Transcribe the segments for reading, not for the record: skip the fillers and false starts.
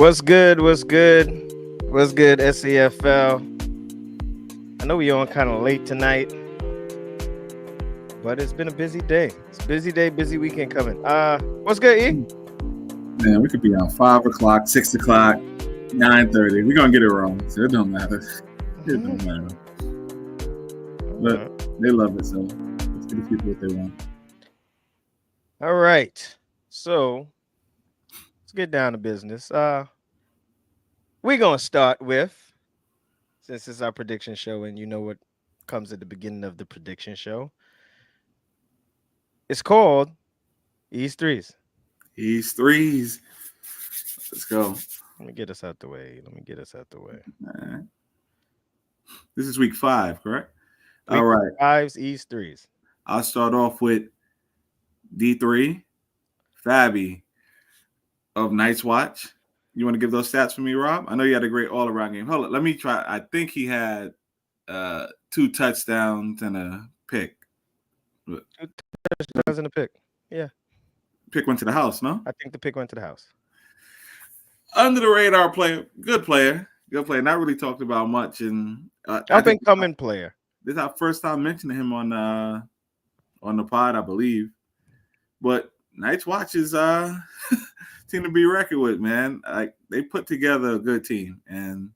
What's good? What's good? What's good, SEFL? I know we on kind of late tonight, but it's been a busy day. It's a busy day, busy weekend coming. What's good, E? Man, we could be on 5 o'clock, 6 o'clock, 9:30. We're gonna get it wrong, so it don't matter. It don't matter. But they love it, so let's give the people what they want. All right. So let's get down to business. We're gonna start with, since it's our prediction show, and you know what comes at the beginning of the prediction show. It's called East Threes. East threes. Let's go. Let me get us out the way. All right. This is week 5, correct? Week All right. 5's East Threes. I'll start off with D3, Fabby of Night's Watch. You want to give those stats for me, Rob? I know you had a great all-around game. Hold on, let me try. I think he had 2 touchdowns and a pick. 2 touchdowns and a pick. Yeah. Pick went to the house, no? I think the pick went to the house. Under the radar player, good player. Not really talked about much, and I think coming player. This is our first time mentioning him on the pod, I believe. But Night's Watch is team to be reckoned with, man. Like, they put together a good team, and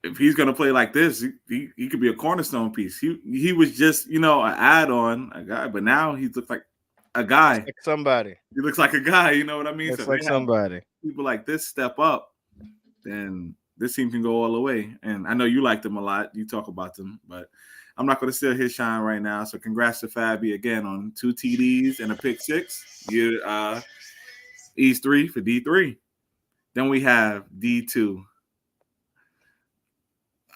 if he's gonna play like this, he could be a cornerstone piece. He was just an add-on, a guy, but now he looks like a guy. Like somebody. He looks like a guy. You know what I mean? Looks like somebody. People like this step up, then this team can go all the way. And I know you like them a lot. You talk about them, but I'm not going to steal his shine right now. So congrats to Fabby again on 2 TDs and a pick 6. You East 3 for D3. Then we have D2.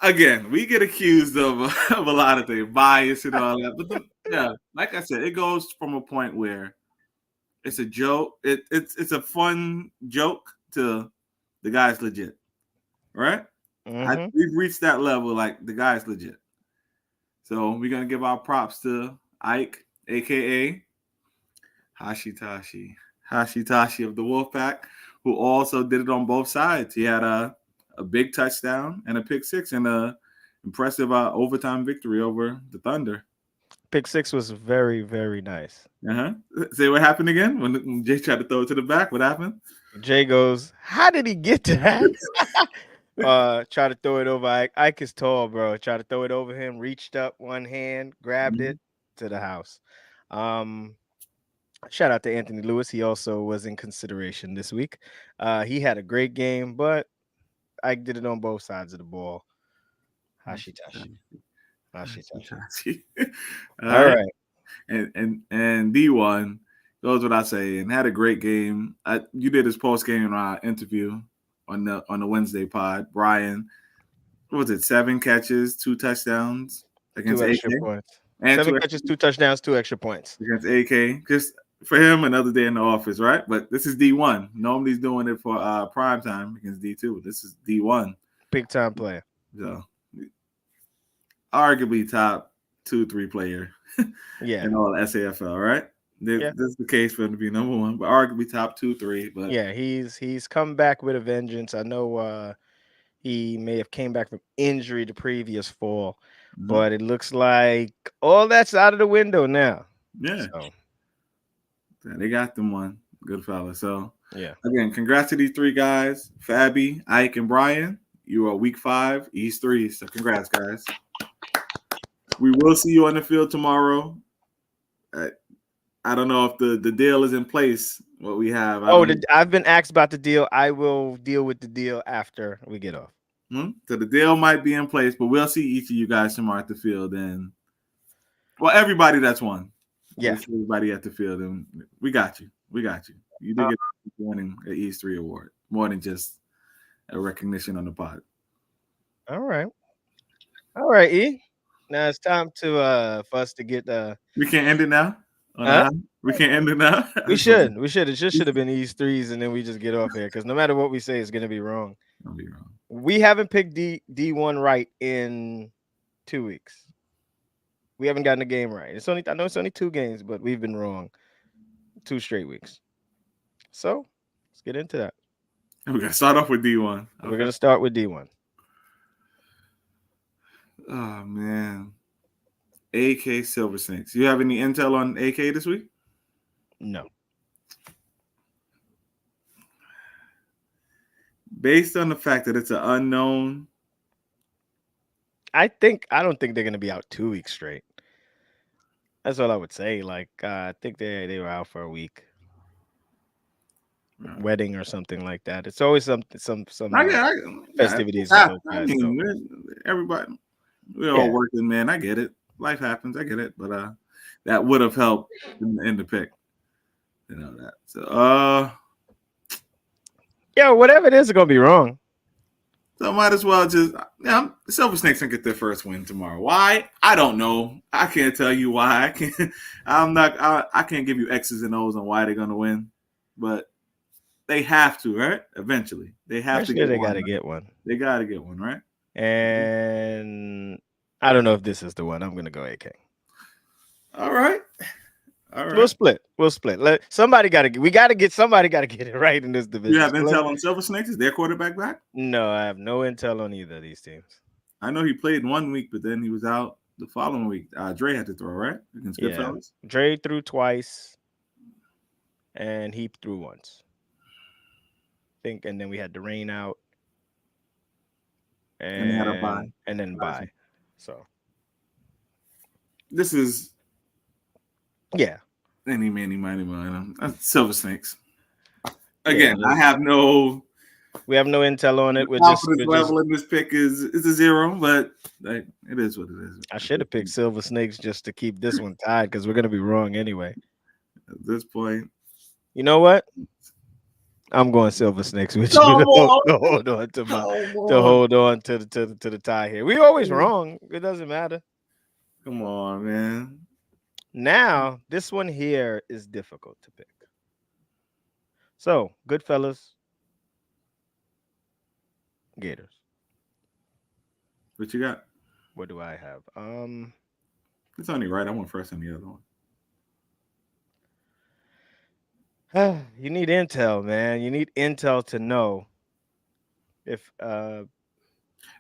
Again, we get accused of a lot of things, bias and all that. But yeah, like I said, it goes from a point where it's a joke. It's a fun joke to the guy's legit, right? Mm-hmm. We've reached that level, like the guy's legit. So we're gonna give our props to Ike, aka Hashitashi of the Wolfpack, who also did it on both sides. He had a big touchdown and a pick 6 and a impressive overtime victory over the Thunder. Pick 6 was very, very nice. Say what happened again when Jay tried to throw it to the back. What happened? Jay goes, "How did he get that?" Try to throw it over Ike. Ike is tall, bro. Try to throw it over him. Reached up one hand, grabbed it to the house. Shout out to Anthony Lewis. He also was in consideration this week. He had a great game, but Ike did it on both sides of the ball. Hashitashi. All right. And D1 goes without saying, had a great game. You did his post game interview on the Wednesday pod. Brian, what was it? 7 catches, 2 touchdowns against 2 AK. extra points. And 7 catches, 2 touchdowns, 2 extra points against AK. Just for him, another day in the office, right? But this is D1. Normally he's doing it for prime time against D2. This is D1. Big time player. So arguably top 2-3 player. Yeah. In all SAFL, right? This is the case for him to be number 1, but arguably top 2-3. But yeah, he's come back with a vengeance. I know he may have came back from injury the previous fall, but it looks like all that's out of the window now. Yeah. So they got them one. Good fella. So yeah. Again, congrats to these 3 guys, Fabby, Ike, and Brian. You are week 5, East 3. So congrats, guys. We will see you on the field tomorrow. I don't know if the deal is in place. What we have. I've been asked about the deal. I will deal with the deal after we get off. So the deal might be in place, but we'll see each of you guys tomorrow at the field. And everybody that's won. Yeah, we'll see everybody at the field, and we got you. You did get winning an East 3 award, more than just a recognition on the pod. All right, E. Now it's time for us to get. We can't end it now. We can't end it now. We should. It just should have been East 3s, and then we just get off here because no matter what we say, it's gonna be wrong. It'll be wrong. We haven't picked D1 right in 2 weeks. We haven't gotten the game right. I know it's only 2 games, but we've been wrong 2 straight weeks. So let's get into that. We gotta start off with D1. We're Okay. gonna start with D1. Oh man. AK Silver Snakes. You have any intel on AK this week? No, Based on the fact that it's an unknown, I don't think they're gonna be out 2 weeks straight. That's all I would say. Like I think they were out for a week, wedding or something like that. It's always some I get, I, yeah, festivities with those I guys. So mean, everybody, we're all yeah, working, man. I get it. Life happens. I get it. But that would have helped in the pick. You know that. So yeah, whatever it is, it's gonna be wrong. so might as well just Silver Snakes can get their first win tomorrow. Why? I don't know. I can't tell you why. I can't. I'm not. I can't give you X's and O's on why they're gonna win, but they have to, right? Eventually, they have to Eventually, get they one. got to get one. They got to get one, right? And I don't know if this is the one. I'm gonna go AK. All right. All We'll right. split. We'll split. Somebody got to. We got to get somebody. Got to get it right in this You division. have intel on Silver Snakes? Is their quarterback back? No, I have no intel on either of these teams. I know he played 1 week, but then he was out the following week. Dre had to throw, right? Against Yeah, Goodfellas. Dre threw twice, and he threw once. Think, and then we had the rain out, And they had a bye. and then bye. So This is yeah, any, many, mighty, mine. Silver Snakes. yeah. Again, I have no We have no intel on it. confidence level in this pick is a 0, but it is what it is. I should have picked Silver Snakes just to keep this one tied because we're gonna be wrong anyway. At this point, You know what? I'm going Silver Snakes with you come to on, hold on to my come to on, hold on to the tie here. We always wrong. It doesn't matter. come on, man. Now this one here is difficult to pick. So Goodfellas, Gators. What you got? What do I have? It's only right. I went first on the other one. You need intel, man. You need intel to know if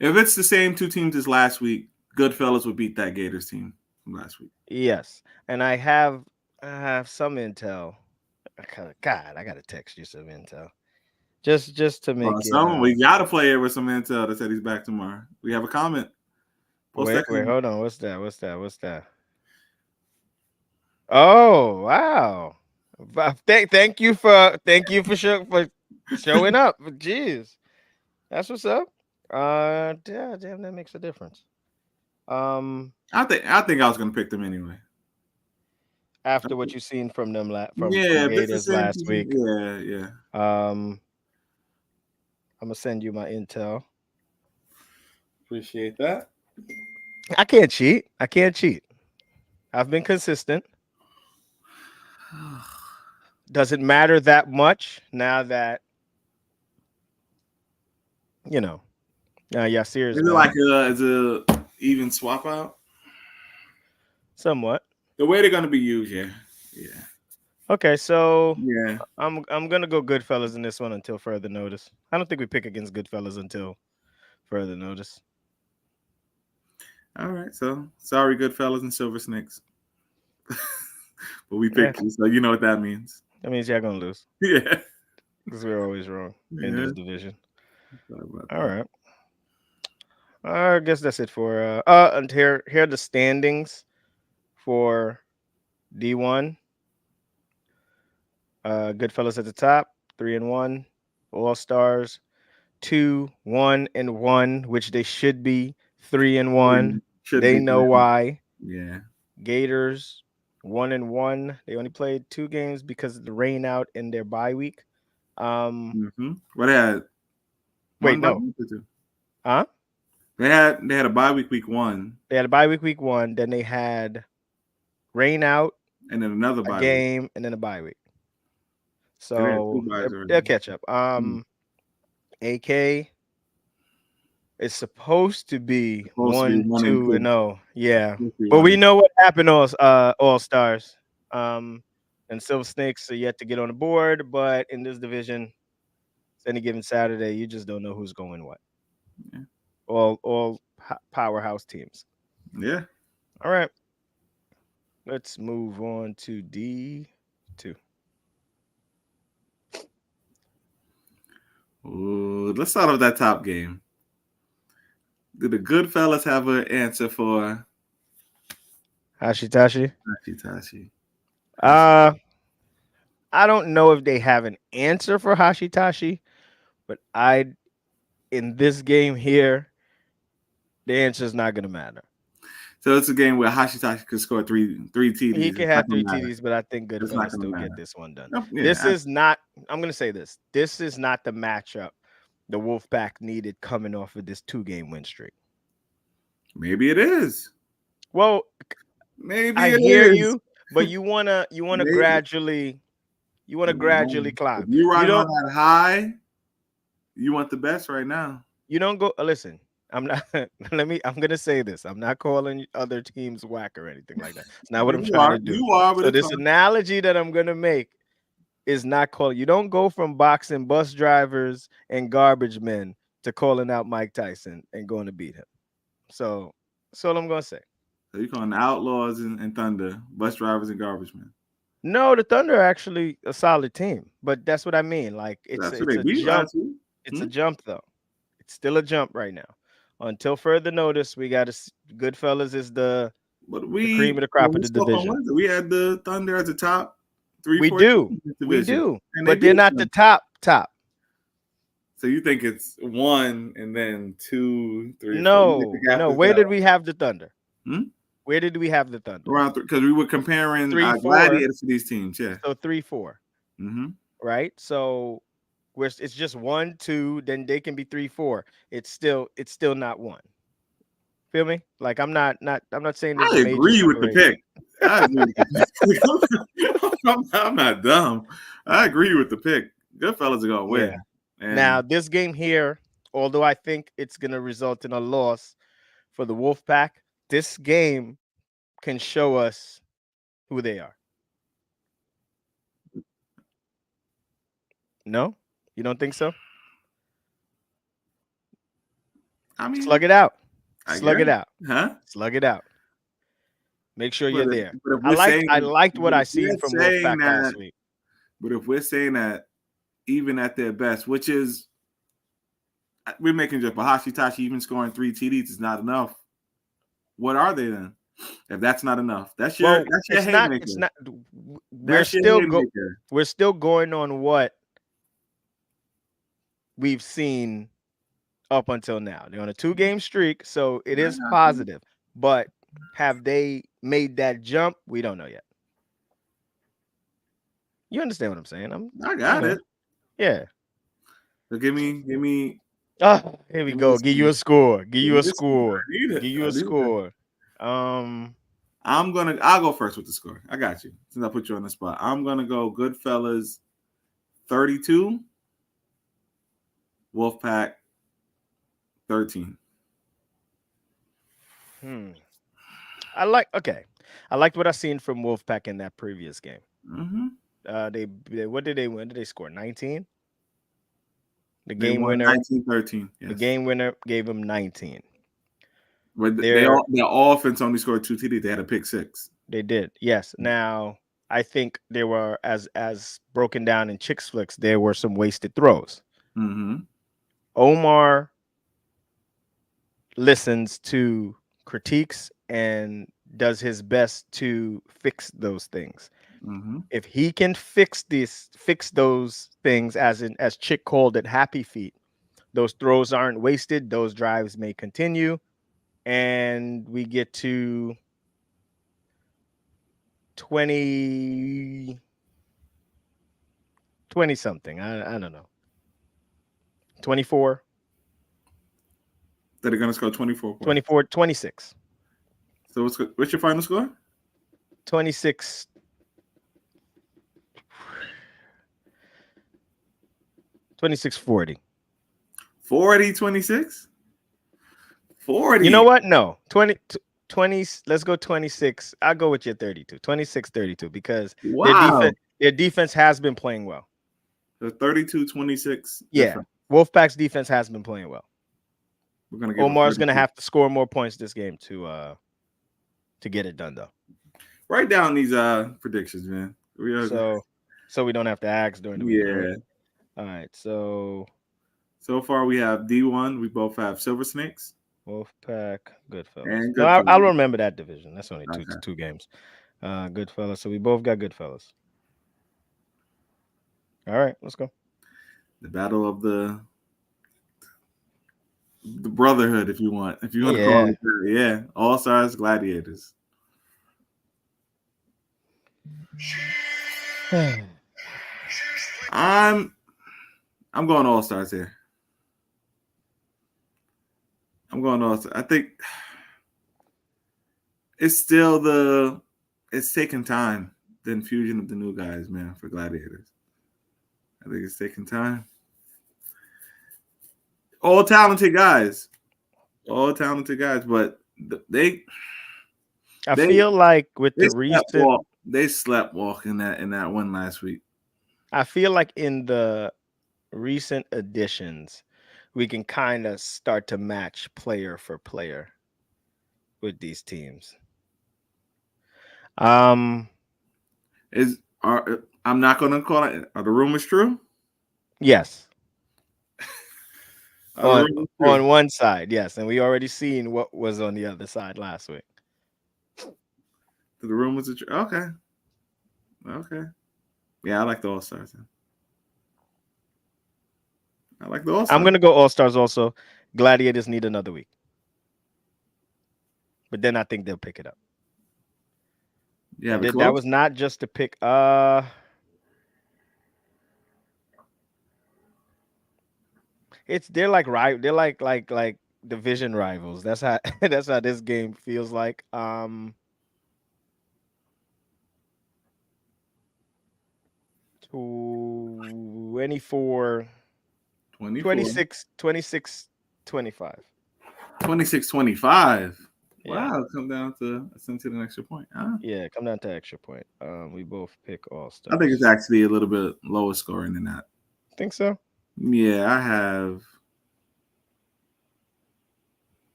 If it's the same two teams as last week, Goodfellas would beat that Gators team from last week. yes. And I have some intel. God, I gotta text you some intel. Just to make it We gotta play it with some intel that said he's back tomorrow. We have a comment. Post wait, that. hold on. What's that? Oh, wow. Thank you for showing up. Jeez. That's what's up. Damn, that makes a difference. I think I was gonna pick them anyway. After what you've seen from them from Yeah, but it's the Gators same last team. week. Yeah. I'm gonna send you my intel. Appreciate that. I can't cheat. I've been consistent. Doesn't matter that much now that you know. Yasir is Is it gone. like is a even swap out? Somewhat. The way they're gonna be used, yeah. Okay, so Yeah. I'm gonna go Goodfellas in this one until further notice. I don't think we pick against Goodfellas until further notice. All right, so sorry, Goodfellas and Silver Snakes. But we picked you, so you know what that means. That means y'all gonna lose Yeah. because we're always wrong in Yeah. this division. Sorry about All that. right. I guess that's it for and here are the standings for D1. Goodfellas at the top, 3-1. All Stars, 2-1-1, which they should be 3-1. Should They be know good. why. Yeah. Gators 1-1. They only played 2 games because of the rain out in their bye week. What they had? Wait, no. Huh? They had a bye week 1. They had a bye week 1. Then they had rain out, and then another a bye game, week. and then a bye week. They had So 2 byes already. they'll catch up. AK is supposed to be 1, 2, and 0. Yeah, but we know what happened. All Stars, and Silver Snakes are yet to get on the board. But in this division, Any given Saturday, you just don't know who's going what. Yeah. All powerhouse teams. Yeah. All right, let's move on to D2. Ooh, let's start with that top game. Do the good fellas have an answer for Hashitashi. Hashitashi? Hashi. Uh, I don't know if they have an answer for Hashitashi, but in this game here, the answer is not gonna matter. So it's a game where Hashitashi could score three He TDs. can It's not have gonna three matter. TDs, but I think It's not Goodfellas gonna still get matter. this one done. Nope, yeah, This is not. I'm gonna say this. This is not the matchup the Wolfpack needed coming off of this 2-game win streak. maybe it is. Well, Maybe I it hear is. you, but you wanna Maybe. gradually If climb. you You riding on don't that high, you want the best right now. you don't go listen. I'm not I'm gonna say this. I'm not calling other teams whack or anything like that. It's not what I'm trying to do. You are, but So it's this fine. analogy that I'm gonna make is not calling. You don't go from boxing bus drivers and garbage men to calling out Mike Tyson and going to beat him. So that's all I'm gonna say. So you calling the Outlaws and Thunder, bus drivers and garbage men. No, the Thunder are actually a solid team, but that's what I mean. Like That's who it's they a beat jump. last week. It's a jump though. It's still a jump right now. Until further notice, we got Goodfellas is But the cream of the crop when of we the spoke on division. Wednesday, we had the Thunder as the top We 3-4 team do, in this we division, do, and they but they're beat not the them. top. So you think it's 1 and then 2, 3, 4? You think No, the gap no. is Where that did we have the Thunder? Hmm? Where did we have the Thunder? Around because we were comparing 3-4. gladiators to these teams. Yeah. So 3-4, Mm-hmm. right? So it's just 1-2. Then they can be 3-4. It's still not one. Feel me? Like I'm not saying there's a I major agree with the pick. separation. I agree with the pick. I'm not dumb. I agree with the pick. Goodfellas are gonna Yeah. win. Now And this game here, although I think it's gonna result in a loss for the Wolfpack, this game can show us who they are. No, you don't think so? I mean, Slug it out. I Slug guess, it out. huh? Slug it out. Make sure But you're if, there. but if I we're liked saying, I liked what but I if we're seen from saying Wolfpack that, last week. but if we're saying that, even at their best, which is we're making just Tashi even scoring 3 TDs is not enough. What are they then? If that's not enough, Well, that's your it's not. haymaker. It's not. That's your haymaker. We're still going on what we've seen up until now. They're on a 2-game streak, so it I is got you. positive. But have they made that jump? We don't know yet. You understand what I'm saying? I got it. Yeah. So give me Oh, here we give me a go. Give you score. a score. Give Give you me a a score. I score. need it. Give you I a need it. score. Um, I'll go first with the score. I got you. Since I put you on the spot. I'm gonna go Goodfellas 32, Wolfpack 13. I liked what I seen from Wolfpack in that previous game. Mm-hmm. What did they win? Did they score 19? The They game won winner, 19-13. the Yes. game winner gave them 19. But They're their offense only scored 2 TDs. They had a pick 6. They did. Yes. Now, I think there were as broken down in Chicks Flicks, there were some wasted throws. Mm-hmm. Omar listens to critiques and does his best to fix those things. Mm-hmm. If he can fix those things, as Chick called it, happy feet, those throws aren't wasted, those drives may continue, and we get to 20 something. I don't know. 24, That they're gonna score 24 points. 24, 26. So what's your final score? 26. 26-40. 40-26? 40. You know what? No. 20, let's go 26. I'll go with your 32. 26-32 because Wow. their defense has been playing well. So 32-26. Good Yeah, for. Wolfpack's defense has been playing well. We're gonna give them Omar's gonna 32. have to score more points this game to get it done though. Write down these predictions, man. We are. So we don't have to ask during the week, right? Yeah. All right. So So far we have D1. We both have Silver Snakes Wolfpack, Goodfellas. and No, I'll Goodfellas. remember that division. That's only Okay. two games. Goodfellas. So we both got Goodfellas. All right, let's go. The battle of the brotherhood, if you want. If you want to call Yeah. it that. Yeah. All Stars Gladiators. I'm I'm going All Stars here. I'm going All Stars. I think it's still it's taking time. The infusion of the new guys, man, for Gladiators. I think it's taking time. All talented guys. All talented guys, but they I they feel like with they the slept recent, walk. They slept walk in that one last week. I feel like in the recent additions, we can kind of start to match player for player with these teams. Um, I'm not gonna call it. Are the rumors true? yes, Are the rumors true? on one side, yes, and we already seen what was on the other side last week. The rumors are true. Okay. Okay. Yeah, I like the All Stars. I like the All I'm Stars. gonna go All Stars also. Gladiators need another week, but then I think they'll pick it up. You have And it that close. was not just to pick. It's they're like they're like division rivals. That's how that's how this game feels like. 24, 24. 26, 26, 25. 26-25. Yeah. Wow, come down to essentially an extra point. Huh? Yeah, come down to extra point. We both pick All I think it's Stars. actually a little bit lower scoring than that. Think so? Yeah, I have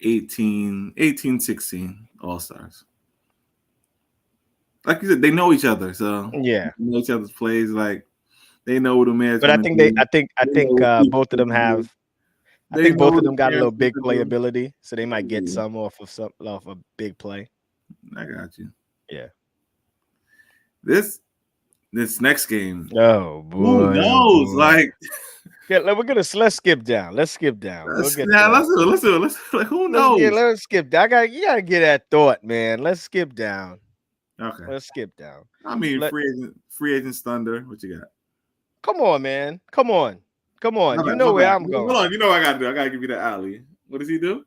18-16 All Stars. Like you said, they know each other, so Yeah. they know each other's plays. Like they know what the man's But I gonna think do. I They know think what people both of them gonna do. have I They think know both of what them the got a little champs big gonna do. playability, so they might get Yeah, some off a big play. I got you. Yeah. This next game, Oh who boy, oh knows? boy. Like, Yeah, let's skip down. Let's skip down. We'll let's get yeah, to let's do it. Let's do it. Like, who knows? let's skip down. You gotta get that thought, man. Let's skip down. Okay. Let's skip down. I mean, Let free agents Thunder. What you got? Come on, man. Come on. Come My on. You bad. know My where bad. I'm Hold going. on. You know what I gotta do. I gotta give you the alley. What does he do?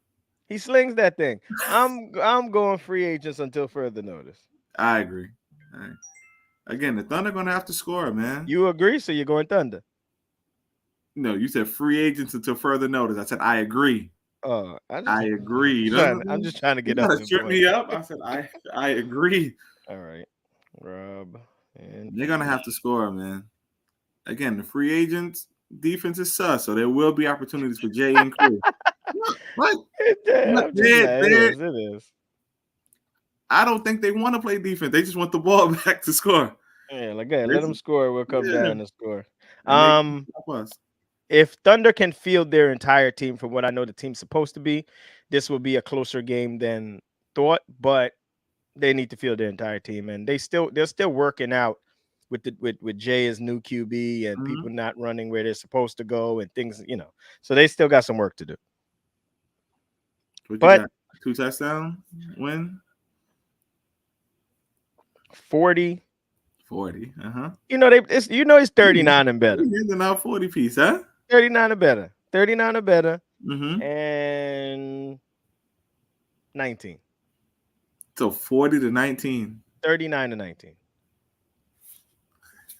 He slings that thing. I'm going free agents until further notice. I agree. All right. Again, the Thunder gonna have to score, man. You agree, so you're going Thunder. No, you said free agents until further notice. I said I agree. I agree. I'm just trying to You get up gotta the trip point. me up. I said I agree. All right. Rob and They're gonna have to score, man. Again, the free agents defense is sus, so there will be opportunities for Jay and crew. What? I'm just it They're, is. It is. I don't think they want to play defense. They just want the ball back to score. Yeah, like let them score. We'll come Yeah, down and score. and they can help us. If Thunder can field their entire team from what I know the team's supposed to be, this will be a closer game than thought, but they need to field their entire team, and they're still working out with Jay as new QB and people not running where they're supposed to go and things, so they still got some work to do. What But you got? 2 touchdown win? 40. 40. It's 39 and better. You're now 40 piece, huh? 39 or better. 39 or better. Mm-hmm. And 19. So 40 to 19. 39 to 19.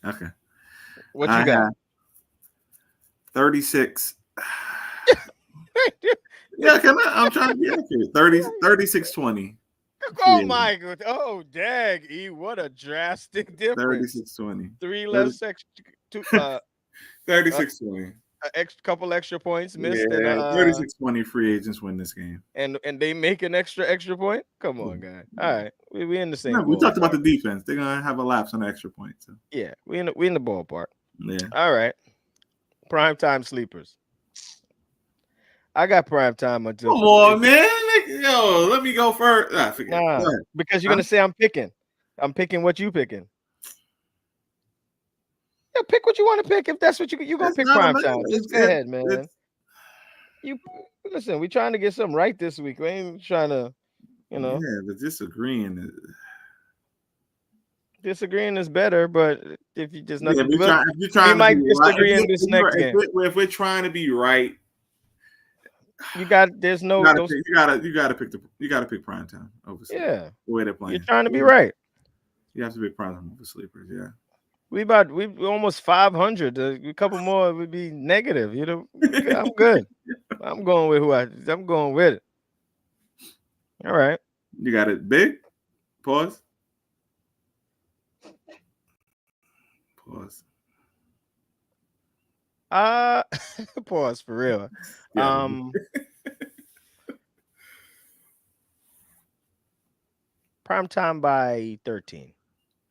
Okay. What you got? 36. Yeah, I'm trying to be accurate. 36-20. Oh my god! Oh, dag! E, what a drastic difference. 36-20. 3 less two 36-20. couple extra points missed, and Yeah, 36-20 free agents win this game. and they make an extra point. Come on, guy. All right, we in the same Remember, we talked about ballpark. the defense. They're gonna have a lapse on an extra point. So Yeah, we in the ballpark. yeah. All right, prime time sleepers. I got prime time until Come on, man. Yo, let me go first. I forget. Go nah, ahead. because you're Huh? gonna say I'm picking. I'm picking what you picking. Yeah, pick what you want to pick. If that's what you gonna It's pick not a prime matter. time, just go ahead, man. You listen. We trying to get something right this week. We ain't trying to, you know, Yeah, but disagreeing. disagreeing is better. But if you just Yeah, nothing, well, if you're we trying to be might right, disagree in this next game. if we're trying to be right, You got there's no those. you gotta pick prime time over sleepers. Yeah, The way they're you're playing, trying to be right. you have to pick prime time over sleepers. Yeah. We almost 500. A couple more would be negative. You know, I'm good. I'm going with I'm going with it. All right. You got it big. Pause. Pause. Uh pause for real. Yeah. Prime time by 13.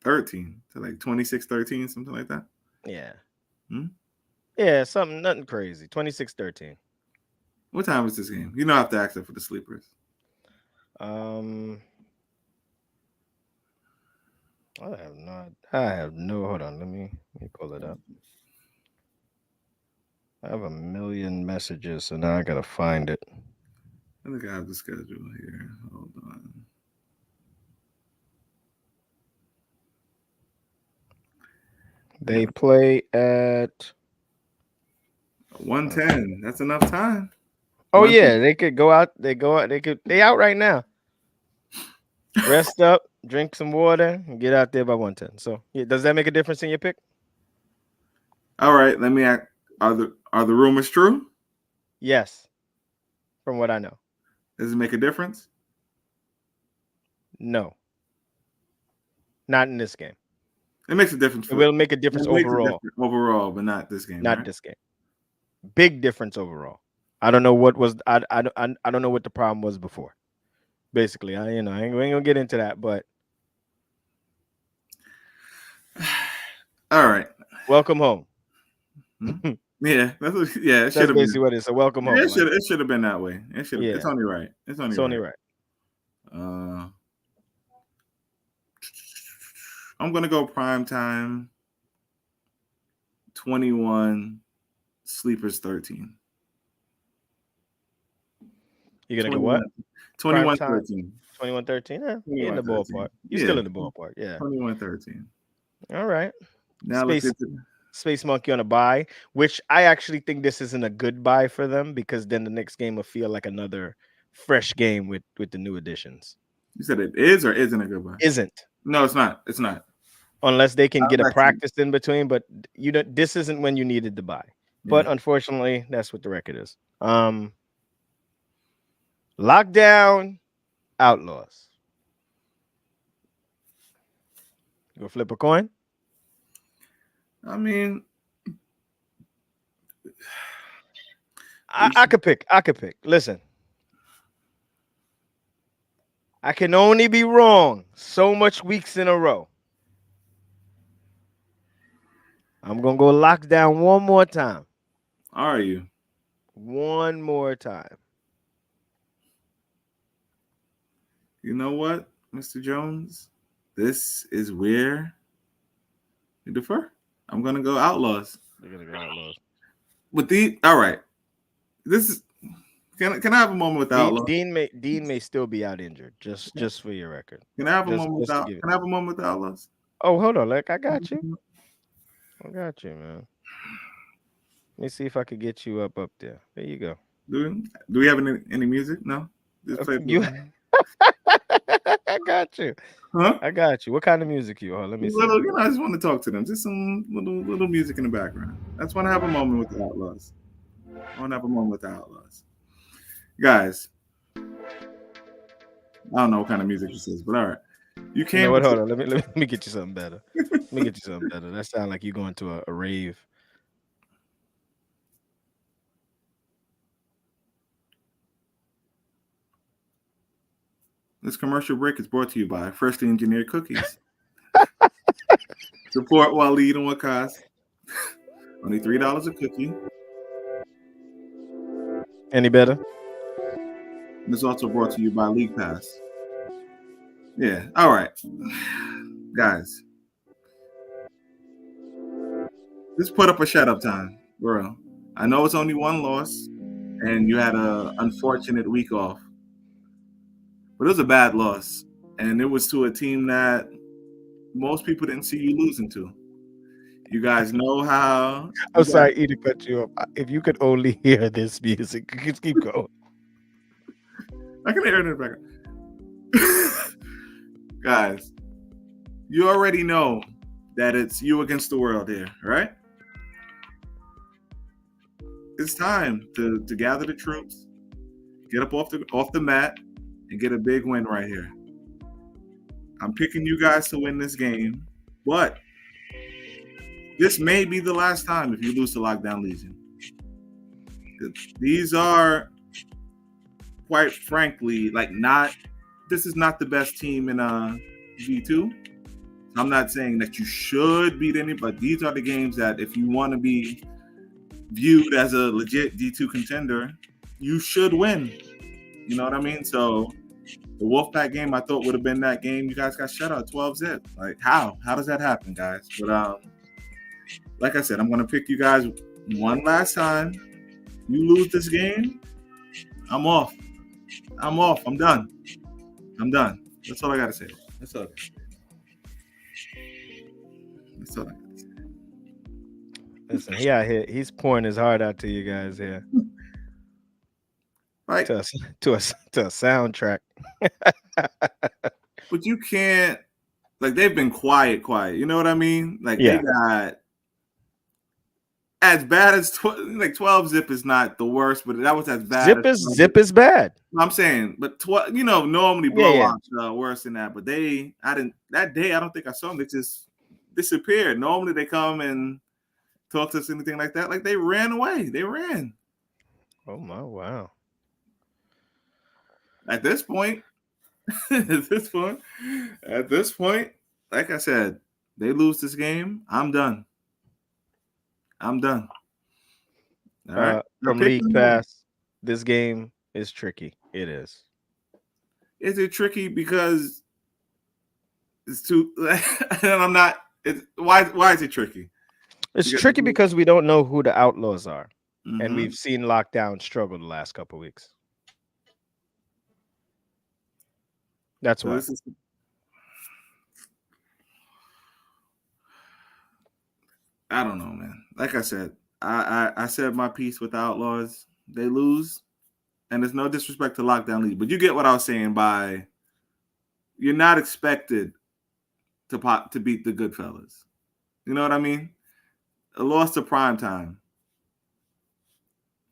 13 to like 26-13, something like that. Yeah. Hmm? Yeah, something nothing crazy. 26-13. What time is this game? You don't have to ask that for the sleepers. Um I have no hold on, let me pull it up. I have a million messages, so now I gotta find it. I think I have the schedule here. Hold on. They play at 110. That's enough time. oh 110. yeah, they could go out. They out right now. Rest up, drink some water, and get out there by 110. So yeah, does that make a difference in your pick? All right, let me ask. Are the rumors true? Yes, from what I know. Does it make a difference? No, not in this game. It makes a difference It for will make a difference it makes a overall, difference overall, but not this game, not right? this game. Big difference overall. I don't know what was I don't know what the problem was before. Basically, we ain't gonna get into that, but All right. welcome home. Hmm? Yeah, yeah, it should That's have been. basically what it is. So welcome Yeah, home. Like, it should have been that way. It should have. It's yeah, only right. It's only it's only right. right. Uh, I'm gonna go prime time. 21, sleepers 13. You're gonna go 21, what? Prime 21 time 13. 21-13. Yeah, you're in 21 the ballpark. 13. You're still Yeah, in the ballpark. Yeah. 21 13. All right. Now let's Space get to Space Monkey on a buy, which I actually think this isn't a good buy for them because then the next game will feel like another fresh game with the new additions. you said it is or isn't a good buy? Isn't No, it's not. It's not. unless they can I'm get a back to you. practice in between, but you don't this isn't when you needed to buy. Yeah. But unfortunately, that's what the record is. Lockdown Outlaws. Go flip a coin. I mean, I could pick. I could pick. Listen. I can only be wrong so much weeks in a row. I'm gonna go lockdown one more time. are you? One more time. You know what, Mr. Jones? This is where you defer. I'm gonna go Outlaws. They're gonna go Outlaws. With the all right. This is can I have a moment with the Outlaws? Dean may still be out injured. Just for your record. Can I have a moment Just to without? give it. Can I have a moment with the Outlaws? Oh, hold on, like I got you. I got you, man. Let me see if I could get you up there. There you go. Do we have any music? No. Just play. You. I got you. Huh? I got you. What kind of music you on? Let me see. I just want to talk to them. Just some little music in the background. I just want to have a moment with the Outlaws. I want to have a moment with the Outlaws. Guys, I don't know what kind of music this is, but all right. You You came. know what? Hold on. Let me get you something better. Let me get you something better. That sounds like you going to a rave. This commercial break is brought to you by Freshly Engineered Cookies. Support while leading what costs. Only $3 a cookie. Any better? And it's also brought to you by League Pass. Yeah. All right. Guys, just put up a shut up time, bro. I know it's only one loss, and you had a unfortunate week off, but it was a bad loss, and it was to a team that most people didn't see you losing to. You guys know how I'm you guys. sorry, E, to cut you off. If you could only hear this music, just keep going. I can hear it in the background. Guys, you already know that it's you against the world here, right? It's time to gather the troops, get up off the mat, and get a big win right here. I'm picking you guys to win this game, but this may be the last time if you lose to Lockdown Legion. These are, quite frankly, like not. This is not the best team in V2. I'm not saying that you should beat any, but these are the games that if you want to be viewed as a legit D2 contender, you should win. You know what I mean? So the Wolfpack game I thought would have been that game. You guys got shut out 12-zip. Like how? How does that happen, guys? But like I said, I'm gonna pick you guys one last time. You lose this game, I'm off. I'm off. I'm done. I'm done. That's all I gotta say. That's all. That's all I gotta say. Listen, he out here. He's pouring his heart out to you guys here. Right? To a soundtrack. But you can't. Like they've been quiet. You know what I mean? Like Yeah. they got as bad as 12-zip is not the worst, but that was as bad as Zip is bad. I'm saying, but normally Yeah, yeah. blowouts are worse than that. But I didn't that day. I don't think I saw them. They just disappeared. Normally they come and talk to us anything like that. Like they ran away. They ran. Oh my wow. At this point, at this point, like I said, they lose this game. I'm done. I'm done. All right. From League Pass, this game is tricky. It is. Is it tricky because it's too? And I'm not. Why is it tricky? It's tricky because we don't know who the outlaws are, Mm-hmm. and we've seen Lockdown struggle the last couple of weeks. That's why. I don't know, man. Like I said, I said my piece with the Outlaws. They lose, and there's no disrespect to Lockdown League, but you get what I was saying by you're not expected to beat the Goodfellas. You know what I mean? A loss to prime time.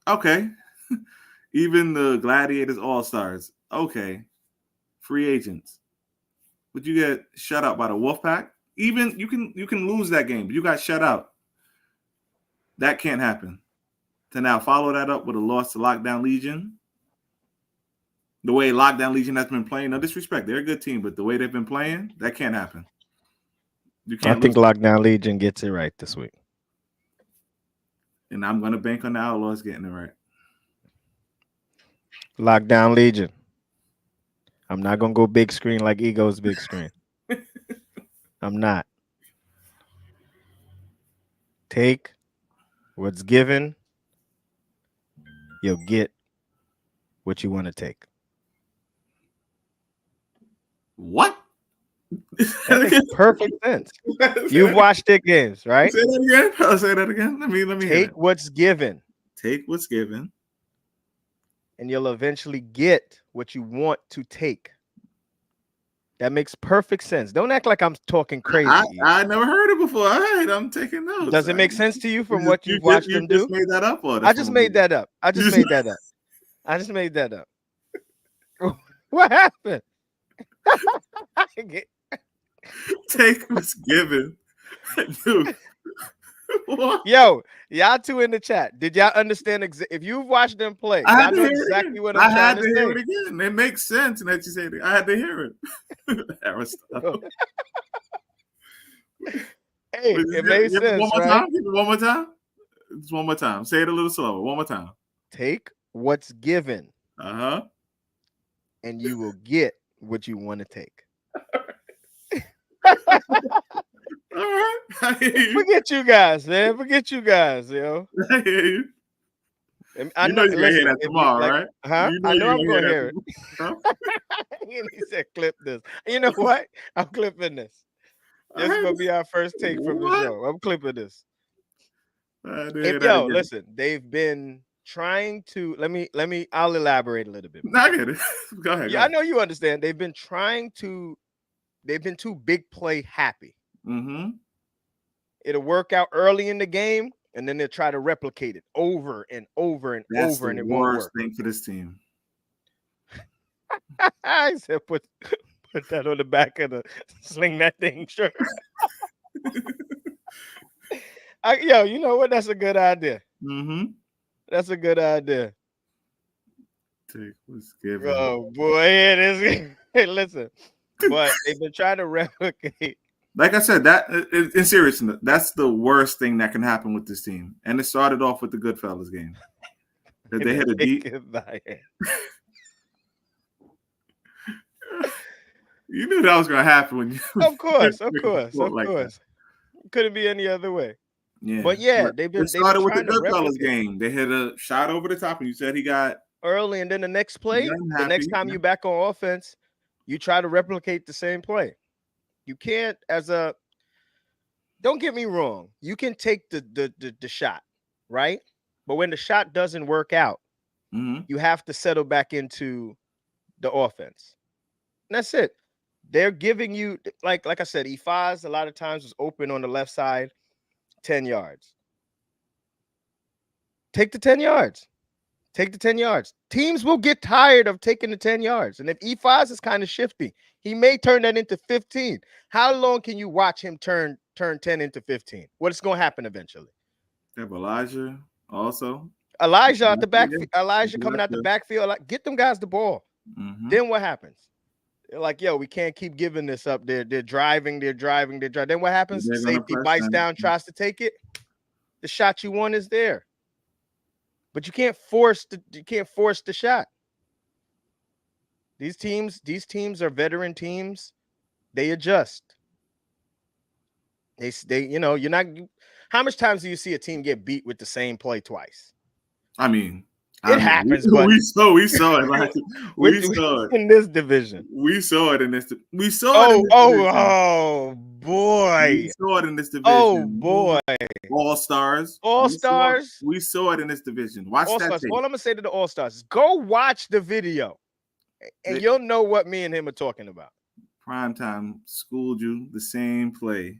Okay. Even the Gladiators All-Stars. Okay. Free agents. But you get shut out by the Wolfpack. Even you can lose that game, but you got shut out. That can't happen. To now follow that up with a loss to Lockdown Legion. The way Lockdown Legion has been playing, no disrespect, they're a good team, but the way they've been playing, that can't happen. You can't. I think Lockdown Legion gets it right this week. And I'm going to bank on the Outlaws getting it right. Lockdown Legion. I'm not going to go big screen like Ego's big screen. I'm not. Take what's given. You'll get what you want to take. What? That makes perfect sense. You've watched their games, right? Say that again. I'll say that again. Let me take what's given. Take what's given. And you'll eventually get what you want to take. That makes perfect sense. Don't act like I'm talking crazy. I never heard it before. All right, I'm taking notes. Does it make sense to you from what you've watched them do? You just made that up, or I just made that up. I just made that up. What happened? Take what's given. Dude. What? Yo, y'all two in the chat. Did y'all understand? If you've watched them play, I had y'all to know hear it exactly again. what I'm I trying had to to hear say. it again. It makes sense that you said it. I had to hear it. Aristotle. Hey, it made Give it one sense, more right? time. Give it one more time. Just one more time. Say it a little slower. One more time. Take what's given, Uh-huh. and you will get what you want to take. All right. I hear you. Forget you guys, man. Forget you guys, yo. I hear you. I You know know. you're gonna hear Listen, that if you tomorrow, like, right? huh? You know I know you're I'm gonna hear gonna that hear it. tomorrow. Huh? And he said, "Clip this." You know what? I'm clipping this. I This is heard gonna be our first take from the what? show. I'm clipping this. I had to hear If that yo, again. listen, they've been trying to I'll elaborate a little bit No, more. I get it. Go ahead. Go Yeah, I ahead. know you understand. They've been too big play happy. Mm-hmm. It'll work out early in the game, and then they'll try to replicate it over and over and That's over, the and it won't worst work. thing for this team. I said, put that on the back of the sling that thing shirt. Yo, you know what? That's a good idea. Mm-hmm. That's a good idea. Take what's given. Oh boy, it is. Hey, listen, but they've been trying to replicate. Like I said, that in seriousness, that's the worst thing that can happen with this team. And it started off with the Goodfellas game. That they And hit a deep. take it by hand. You knew that was gonna happen when you Of course, of make a course, quote of like that. course. Couldn't be any other way. Yeah. But yeah, But it they've been started with the trying to Goodfellas replicate game. They hit a shot over the top, and you said he got early, and then the next play, the happy. next time you back on offense, you try to replicate the same play. You can't, as a don't get me wrong, you can take the shot, right? But when the shot doesn't work out, Mm-hmm. you have to settle back into the offense. And that's it. They're giving you like I said, E5s a lot of times was open on the left side, 10 yards. Take the 10 yards. Take the 10 yards. Teams will get tired of taking the 10 yards. And if E5s is kind of shifty, he may turn that into 15. How long can you watch him turn 10 into 15? What's going to happen eventually? They have Elijah also. Elijah at the back, Yeah. Elijah coming out the backfield, like, get them guys the ball. Mm-hmm. Then what happens? They're like, yo, we can't keep giving this up. They're driving. Then what happens? They're gonna Safety press bites them. down, tries to take it. The shot you want is there. But you can't force the shot. These teams are veteran teams. They adjust. They you're not. How much times do you see a team get beat with the same play twice? I mean, It happens, but we saw it. Like we saw it in this division. We saw it in this. We saw it in this division. Oh We boy. saw it in this Oh division. boy. All stars. All stars. We saw it in this division. Watch All that stars. tape. All I'm gonna say to the all stars is go watch the video, and you'll know what me and him are talking about. Primetime schooled you the same play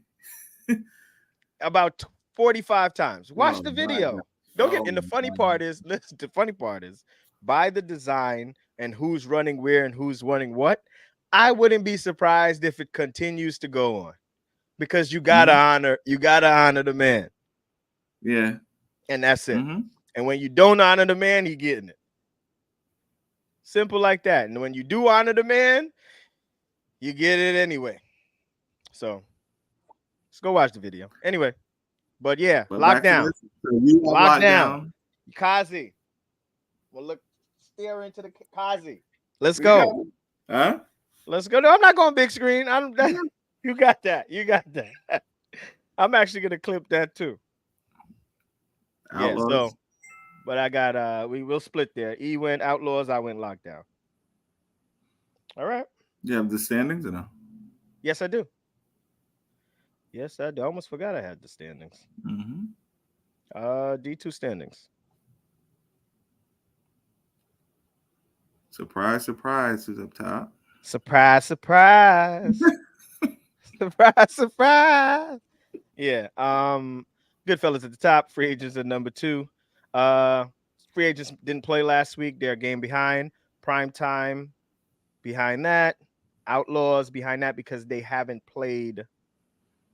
About 45 times. Watch the video. Don't get. And the funny part is, listen. The funny part is, by the design and who's running where and who's running what, I wouldn't be surprised if it continues to go on, because you gotta honor the man. Yeah, and that's it. Mm-hmm. And when you don't honor the man, he getting it. Simple like that. And when you do honor the man, you get it anyway. So let's go watch the video. Anyway, but yeah, lockdown. Lockdown. Kazi. Well, look, stare into the Kazi. Let's go. Huh? Let's go. No, I'm not going big screen. You got that. You got that. I'm actually gonna clip that too. Outlaws. Yeah, so but I got we will split there. E went Outlaws, I went Lockdown. All right. You have the standings or no? Yes, I do. Yes, I do. I almost forgot I had the standings. Mm-hmm. D2 standings. Surprise, surprise, who's up top? Surprise, surprise. Surprise, surprise. Yeah. Goodfellas at the top, free agents at number 2. Free agents didn't play last week. They're a game behind. Prime time behind that. Outlaws behind that because they haven't played.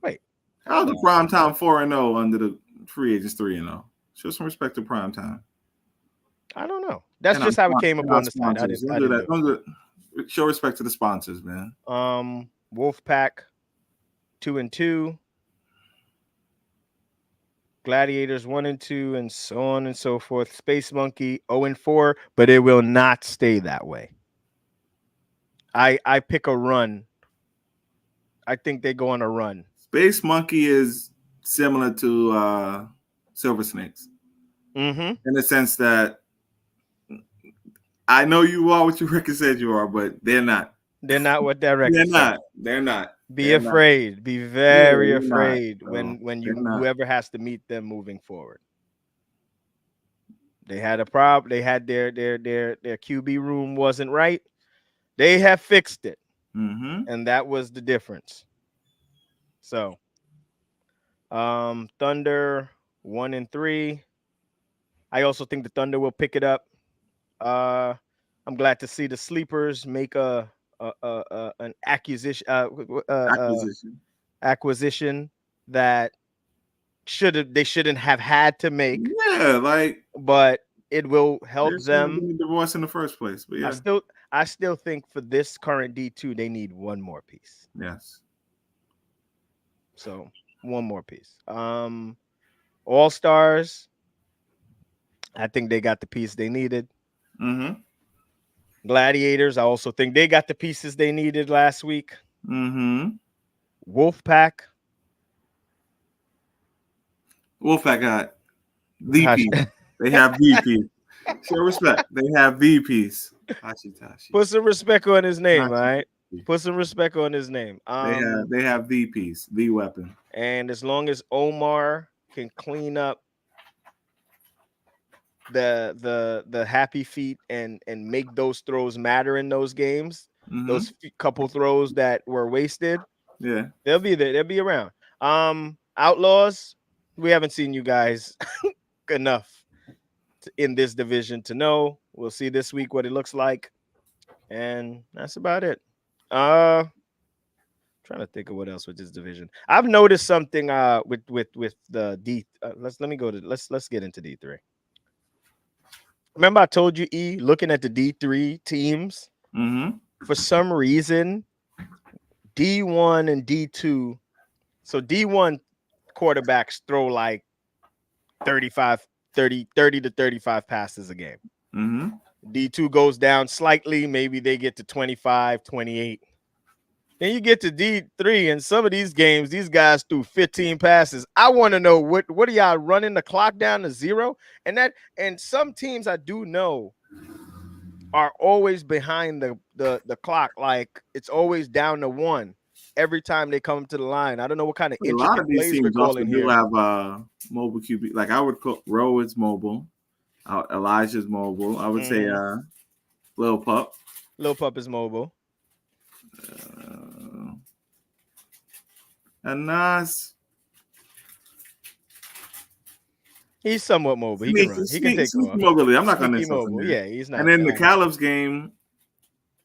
Wait, How's the prime time 4-0 under the free agents 3-0? Show some respect to prime time. I don't know. That's And our, just how it came up and our on the site. I sponsors. didn't. Don't I do didn't that. do Don't do it. Show respect to the sponsors, man. it. Wolfpack 2-2, Gladiators 1-2, and so on and so forth. Space Monkey 0-4, but it will not stay that way. I pick a run. I think they go on a run. Space Monkey is similar to Silver Snakes Mm-hmm. in the sense that I know you are what your record said you are, but they're not. They're not what that They're record said. not. They're not. Be They're not. afraid. Be Yeah, very they're not. afraid So when they're you not. whoever has to meet them moving forward. They had a problem. They had their QB room wasn't right. They have fixed it, Mm-hmm. and that was the difference. So, Thunder 1-3. I also think the Thunder will pick it up. Uh, I'm glad to see the sleepers make an Acquisition. acquisition that they shouldn't have had to make, Yeah, like but it will help there shouldn't have them. been a divorce in the first place. But I yeah, still I still think for this current D2 they need one more piece. yes. So one more piece. All Stars, I think they got the piece they needed. Mm-hmm. Gladiators, I also think they got the pieces they needed last week. Mm-hmm. Wolfpack, Wolfpack got the Hush. piece. They have the piece. Show respect. They have the piece. Hashitashi. Put some respect on his name, all right? Hashitashi. Put some respect on his name. They have the piece, the weapon. And as long as Omar can clean up the happy feet and make those throws matter in those games, Mm-hmm. those couple throws that were wasted, Yeah. they'll be there. They'll be around. Outlaws, we haven't seen you guys enough in this division to know. We'll see this week what it looks like, and that's about it. Trying to think of what else with this division. I've noticed something with the D. Let's get into D3. Remember I told you, looking at the D3 teams, Mm-hmm. for some reason D1 and D2, so D1 quarterbacks throw like 30 to 35 passes a game. Mm-hmm. D2 goes down slightly, maybe they get to 25, 28. Then you get to D3, and some of these games, these guys threw 15 passes. I want to know what are y'all running the clock down to 0? And some teams I do know are always behind the clock, like it's always down to 1 every time they come to the line. I don't know what kind of A lot of intricate these plays we're teams also calling do here. have mobile QB. Like I would call Rowe is mobile. Elijah's mobile. I would say Lil Pup. Lil Pup is mobile. And Nas. He's somewhat mobile. He can run. He can take sneaky off. mobility. I'm not going to Sneaky insult him. mobile. Yeah, he's not. And then the Caleb's game,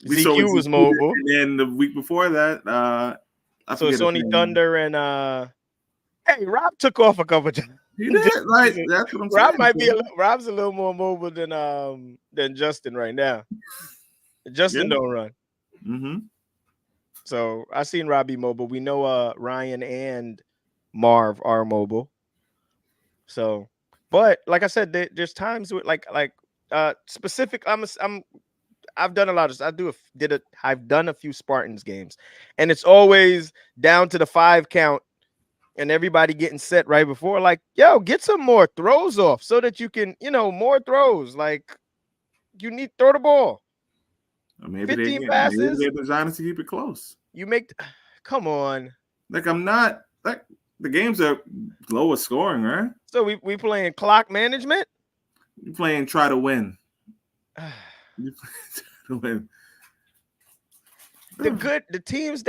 we saw ZQ was mobile. And then the week before that, so Sony Thunder and hey, Rob took off a couple times. He did. Like that's what I'm saying. Rob might be Rob's a little more mobile than Justin right now. Justin don't run. Mm-hmm. So I seen Rob be mobile. We know Ryan and Marv are mobile. So, but like I said, there's times with like specific. I've done a lot of. I've done a few Spartans games, and it's always down to the 5 count, and everybody getting set right before. Like, yo, get some more throws off so that you can, more throws. Like, you need throw the ball. Maybe 15 passes. Maybe they're designed to keep it close. You make. Come on. Like I'm not like the games are lower scoring, right? So we playing clock management. You playing try to win. You playing try to win. The teams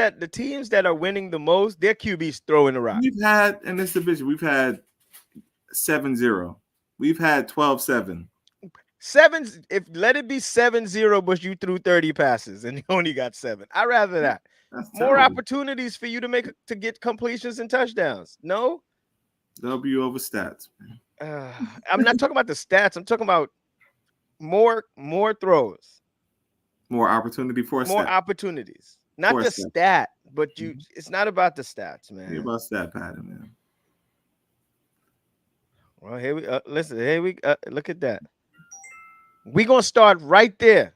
that are winning the most, their QBs throwing the rock. We've had in this division, we've had 7-0. We've had 12-7. Let it be 7-0, but you threw 30 passes and you only got 7. I'd rather that. That's More terrible. opportunities for you to get completions and touchdowns. No, W over stats. uh, I'm not talking about the stats. I'm talking about more throws, More opportunity for a more stat. opportunities. Not For a the stat. stat, but you. Mhm. It's not about the stats, Yeah, man. about stat pattern, man. Well, here we listen. Here we look at that. We gonna start right there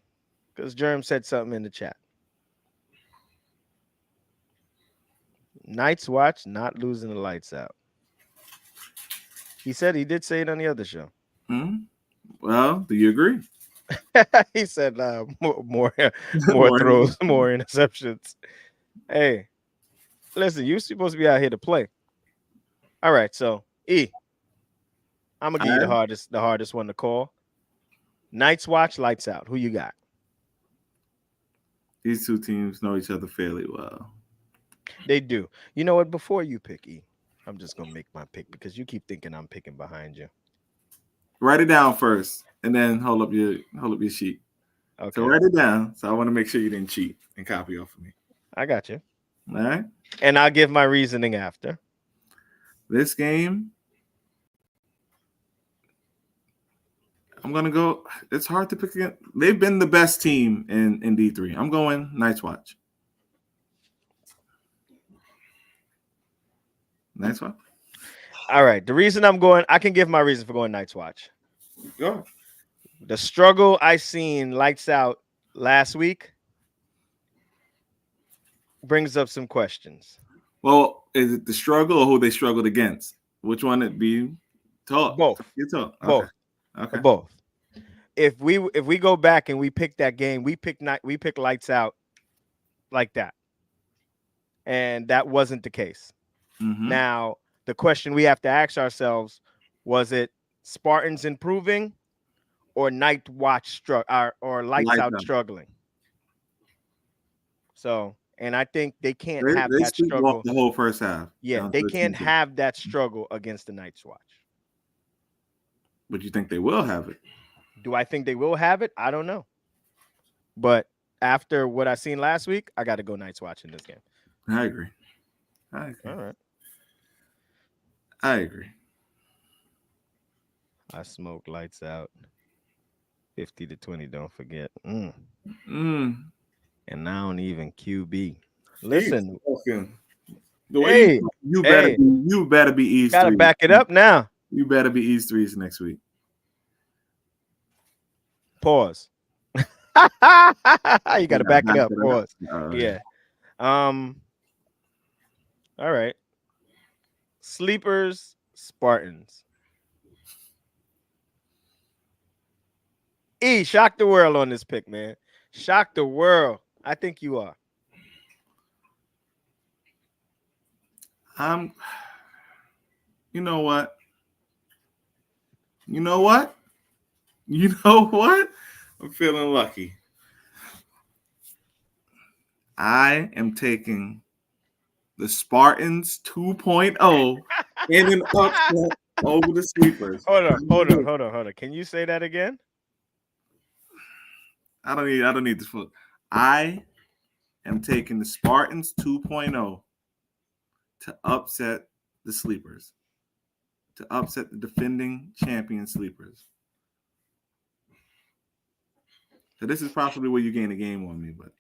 because Germ said something in the chat. Night's Watch not losing the lights out. He said he did say it on the other show. Hmm. Well, do you agree? He said more more More throws, more interceptions. Hey, listen, you supposed to be out here to play. All right, so I'm gonna All give you right. the hardest one to call. Night's Watch, lights out. Who you got? These two teams know each other fairly well. They do. You know what? Before you pick I'm just gonna make my pick because you keep thinking I'm picking behind you. Write it down first, and then hold up your sheet. So Okay, write it down. So I want to make sure you didn't cheat and copy off of me. I got you, All right. and I'll give my reasoning after. This game, I'm gonna go. It's hard to pick again. They've been the best team in D3. I'm going Night's Watch. Night's Watch. All right, the reason I'm going, I can give my reason for going Night's Watch. Go. The struggle I seen lights out last week brings up some questions. Well, is it the struggle or who they struggled against? Which one it be? Talk. Both, You talk. Okay. both, Okay. both. If we go back and we pick that game, we pick lights out like that, and that wasn't the case. Mm-hmm. Now the question we have to ask ourselves: was it Spartans improving or Night Watch or lights Lights out out. struggling? So, and I think they can't They have they that sleepwalked struggle. the whole first half Yeah, down to they the can't 10. have that struggle against the Night's Watch. But you think they will have it? Do I think they will have it? I don't know. But after what I seen last week, I got to go Night's Watch in this game. I agree. I agree. All right. I agree. I smoke lights out 50-20. Don't forget. Mm. And I don't even QB. He's Listen, talking. The way hey, you better hey, be East gotta three. back it up now. You better be East threes next week. Pause. You gotta Yeah, back it up. I Pause. Yeah. Um. All right. Sleepers, Spartans. Shock the world on this pick, man. Shock the world. I think you are. I'm. You know what? You know what? You know what? I'm feeling lucky. I am taking the Spartans 2.0 in an upset over the Sleepers. Hold on. Can you say that again? I don't need this book. I am taking the Spartans 2.0 to upset the Sleepers. To upset the defending champion Sleepers. So this is possibly where you gain a game on me, but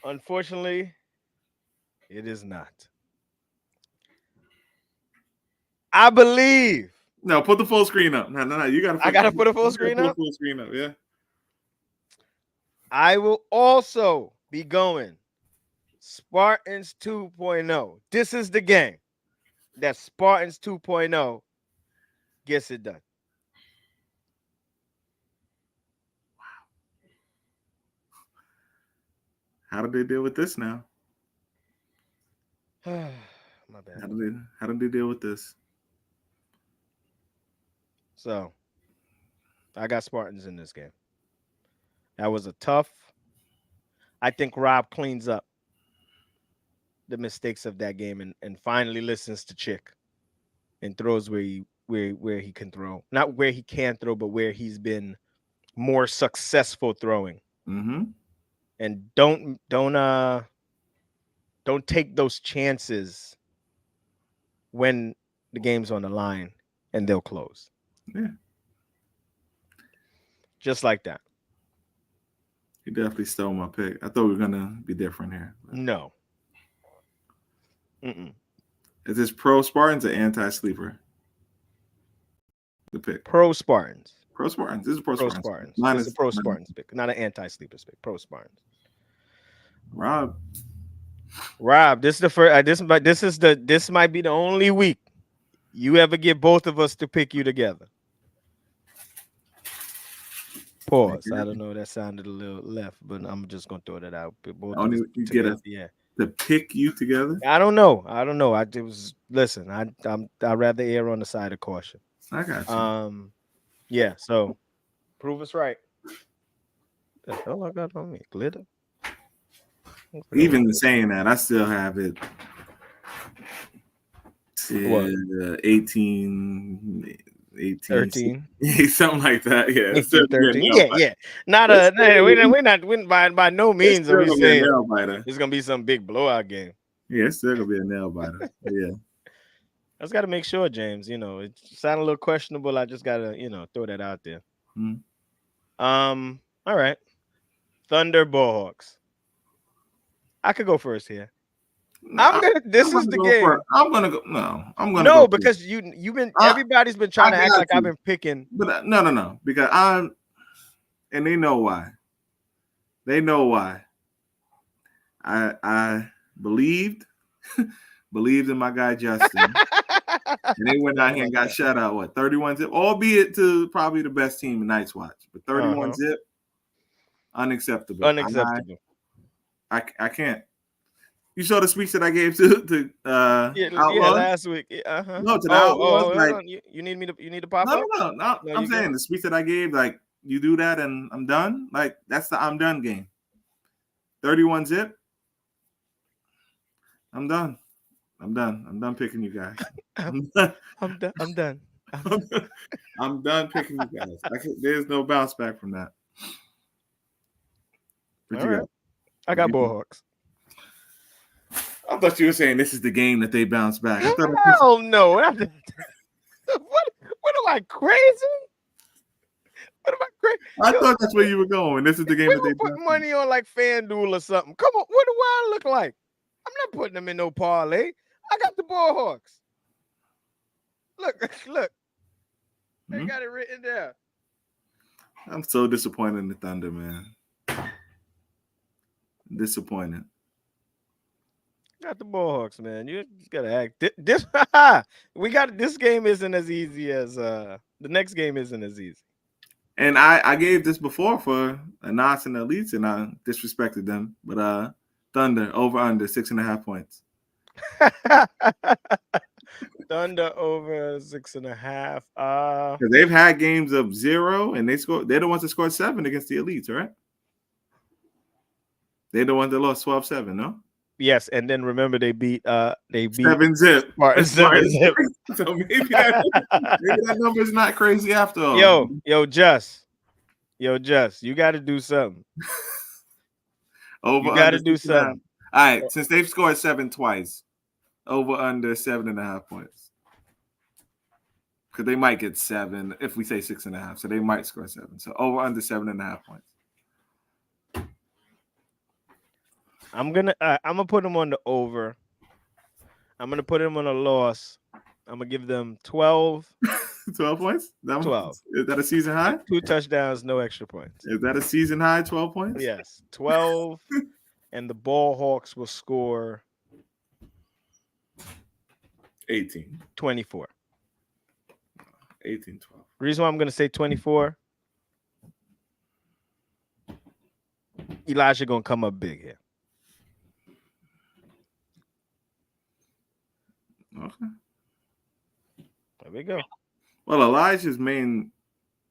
Unfortunately, it is not. I believe. no, put the full screen up. No. You gotta I put gotta put a you full gotta screen put a up. full screen up, yeah. I will also be going Spartans 2.0. This is the game that Spartans 2.0 gets it done. How did they deal with this now? My bad. How did they deal with this? So I got Spartans in this game. That was a tough. I think Rob cleans up the mistakes of that game and finally listens to Chick and throws where he can throw. Not where he can throw, but where he's been more successful throwing. Mm-hmm. And don't Don't take those chances when the game's on the line and they'll close. Yeah, Just like that. he definitely stole my pick. I thought we were gonna be different here. No. Mm-mm. Is this pro Spartans or anti sleeper? The pick. Pro Spartans. Pro Spartans. This is pro Pro Spartans. Spartans. Mine This is a is pro Spartans pick, not an anti-sleepers pick. Pro Spartans. Rob. Rob, this is the first. This might be the only week you ever get both of us to pick you together. Pause. I don't know. That sounded a little left, but I'm just gonna throw that out. Both of Only us you get together. us Yeah. to pick you together. I don't know. I it was listen. I'd rather err on the side of caution. I got you. Yeah. So prove us right. The hell I got on me? Glitter. Even saying that, I still have it. What? 18, 13. something like that. Yeah, it's still 13. gonna be a Yeah, nail yeah. Not a. We're not. By no biter. It's means are still we gonna be a saying nail biter. it's gonna be some big blowout game. Yeah, it's still gonna be a nail biter. But yeah. I just got to make sure, James. It sounded a little questionable. I just gotta, throw that out there. Hmm. All right. Thunder Bullhawks. I could go first here. This is the game. I'm gonna go. No, I'm gonna No, go because you've been. Everybody's been trying to act like I've been picking. But no, because and they know why. They know why. I believed in my guy Justin, and they went out here and got shut out. What 31 zip, albeit to probably the best team in Night's Watch, but 31 zip, unacceptable. Unacceptable. I can't. You saw the speech that I gave to Outlaws? Last week. No, to the Outlaws. Like, you need me to pop up? No. I'm saying the speech that I gave, like, you do that and I'm done. Like, that's the I'm done game. 31 zip. I'm done. I'm done picking you guys. I'm done. I'm done picking you guys. There's no bounce back from that. What you got? I got Bullhawks. I thought you were saying this is the game that they bounce back. Hell no. What am I crazy? What am I crazy? I thought that's where you were going. This is the game that they put money on like FanDuel or something. Come on, what do I look like? I'm not putting them in no parlay. I got the Bullhawks. Look. They got it written there. I'm so disappointed in the Thunder, man. Disappointed. Got the Bullhawks, man. You just gotta act. This this game isn't as easy as the next game isn't as easy. And I gave this before for a Knox and the Elites, and I disrespected them. But Thunder over under 6.5 points. Thunder over 6.5. Because they've had games of 0, and they're the ones that scored 7 against the Elites, right? They're the ones that lost 12-7, no? Yes, and then remember they beat 7 zip. 7 zip. So maybe that number is not crazy after all. Yo, Just, you got to do something. You got to do something. All right, since they've scored 7 twice, over under 7.5 points. Because they might get 7 if we say 6.5, so they might score 7. So over under 7.5 points. I'm gonna put them on the over. I'm gonna put them on a loss. I'm gonna give them 12. 12 points? 12. Is that a season high? 2 touchdowns, no extra points. Is that a season high? 12 points? Yes, 12. And the Bullhawks will score 18. 24. 18-12. Reason why I'm gonna say 24. Elijah gonna come up big here. Okay. There we go. Well, Elijah's main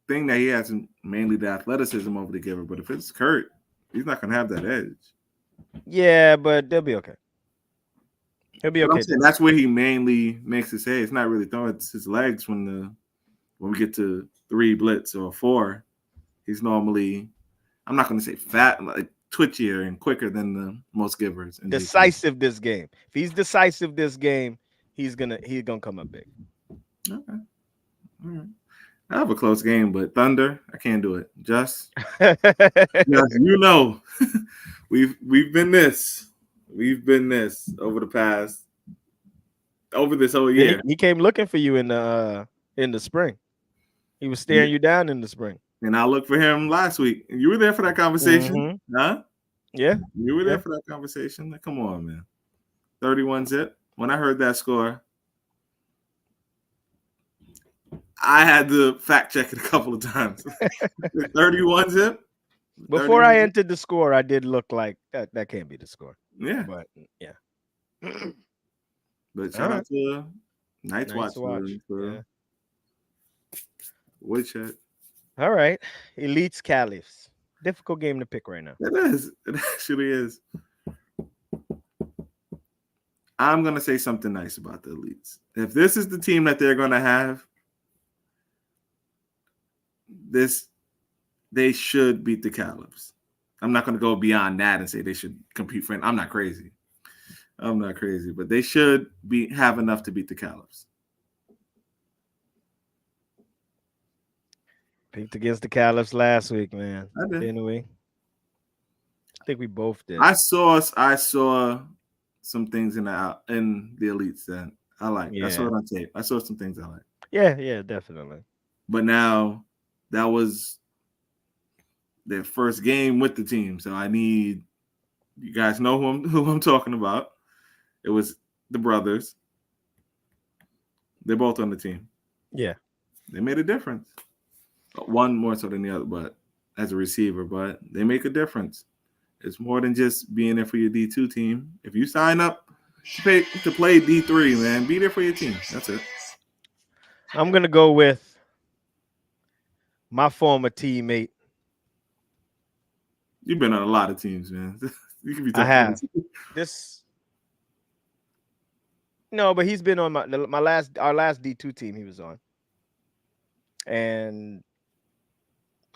thing that he has is mainly the athleticism over the giver. But if it's Kurt, he's not gonna have that edge. Yeah, but they'll be okay. He'll be okay. That's where he mainly makes his head. It's not really throwing his legs when we get to 3 blitz or 4. He's normally, I'm not gonna say fat, like twitchier and quicker than the most givers in D3. Decisive this game. If he's decisive this game, he's gonna come up big. Okay. All right. I have a close game, but Thunder, I can't do it. Just yes, we've been this. We've been this over this whole Yeah, year. he came looking for you in the spring. He was Yeah. staring you down in the spring. And I looked for him last week. You were there for that conversation, huh? Yeah, You were there yeah. for that conversation. Like, come on, man. 31 zip. When I heard that score, I had to fact check it a couple of times. 31 zip. Before 31 I zip. entered the score, I did look like that can't be the score. Yeah. But yeah. But All shout right. out to Night's Nice Watch to watch. for Yeah. Woodshed. All right. Elites Caliphs. Difficult game to pick right now. It is. It actually is. I'm gonna say something nice about the elites. If this is the team that they're gonna have, they should beat the Caliphs. I'm not gonna go beyond that and say they should compete for it. I'm not crazy. But they should have enough to beat the Caliphs. Picked against the Caliphs last week, man. I did. Didn't we? I think we both did. I saw some things in the elites that I like. I saw Yeah. it on tape. I saw some things I like. Yeah, definitely. But now that was their first game with the team, so I need you guys know who I'm talking about. It was the brothers. They're both on the team. Yeah. They made a difference. One more so than the other, but as a receiver, but they make a difference. It's more than just being there for your D2 team. If you sign up to play D3, man, be there for your team. That's it. I'm gonna go with my former teammate. You've been on a lot of teams, man. You can be I tough. have this. No, but he's been on our last D2 team he was on. And